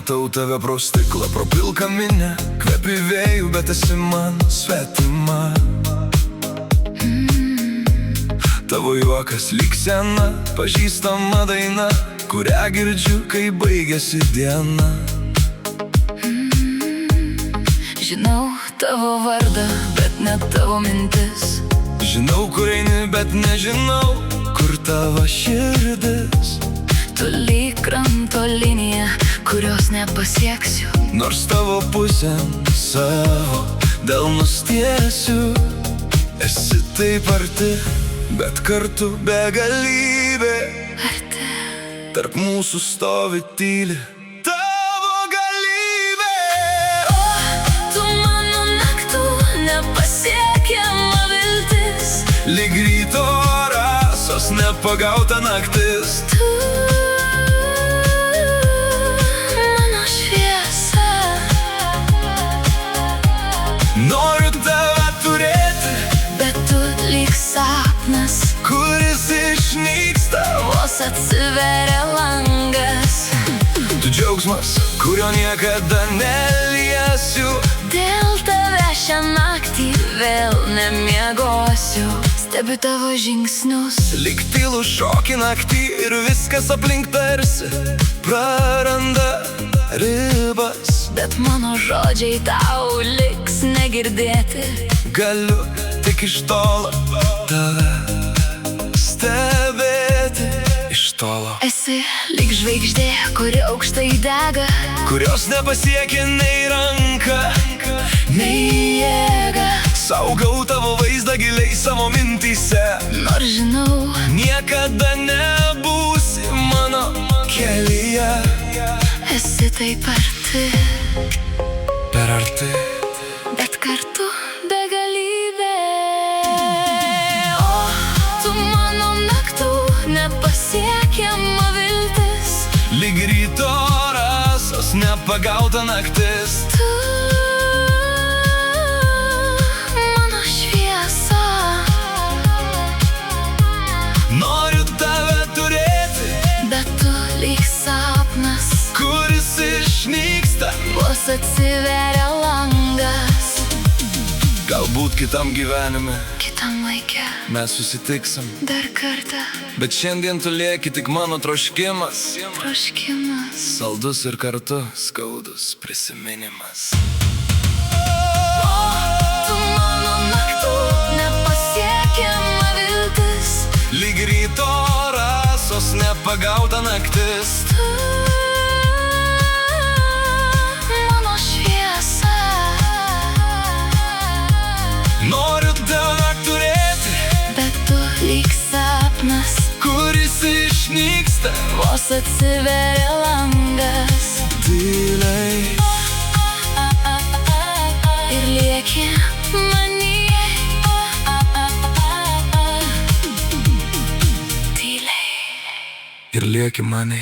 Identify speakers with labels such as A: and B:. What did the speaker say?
A: Matau tave pro stiklą, pro pilką minę, kvepi vėjų, bet esi man svetima. Tavo juokas lyg sena, pažįstama daina, kurią girdžiu, kai baigėsi diena.
B: Žinau tavo vardą, bet ne tavo mintis.
A: Žinau, kur eini, bet nežinau, kur tavo širdis.
B: Tu lyg kranto linija, kurios nepasieksiu.
A: Nors tavo pusėn savo delnus tiesiu. Esi taip arti, bet kartu begalybė.
B: Arti.
A: Tarp mūsų stovi tyli tavo galybė.
B: O, tu mano naktų nepasiekiama viltis.
A: Lyg ryto rasos nepagauta naktis.
B: Tu mano šviesa.
A: Noriu tave turėti,
B: Bet tu lyg sapnas,
A: kuris išnyksta.
B: vos atsiveria langas.
A: Tu džiaugsmas, kurio niekada neliesiu.
B: Dėl tave šią naktį vėl nemiegosiu. Stebiu tavo žingsnius.
A: Lyg tylų šokį naktį ir viskas aplink tarsi praranda ribas.
B: Bet mano žodžiai tau liks negirdėti.
A: Galiu tik iš tolo tave stebėti. Iš tolo,
B: Esi lyg žvaigždė, kuri aukštai dega,
A: kurios nepasiekia nei ranka,
B: nei jėga.
A: saugau tavo vaizdą giliai savo mintyse.
B: Nors žinau,
A: Niekada nebūsi mano kelyje.
B: esi taip arti,
A: Per arti,
B: bet kartu begalybė. O, tu mano naktų nepasiekiama viltis.
A: lyg ryto rasos nepagauta naktis.
B: Tu mano šviesa.
A: Noriu tave turėti,
B: Bet tu lyg sapnas,
A: kuris išnyksta.
B: vos atsiveria langas.
A: Galbūt kitam gyvenime
B: Kitam laike
A: mes susitiksim,
B: dar kartą
A: bet šiandien tu lieki tik mano troškimas.
B: troškimas.
A: Saldus ir kartu skaudus prisiminimas.
B: Tu mano naktų nepasiekiama viltis.
A: Lyg ryto rasos nepagauta naktis.
B: Tu mano šviesa.
A: Noriu tave turėti,
B: Bet tu lyg sapnas,
A: kuris išnyksta.
B: vos atsiveria langas.
A: Tyliai,
B: Ir lieki manyje. Tyliai.
A: ir lieki mane.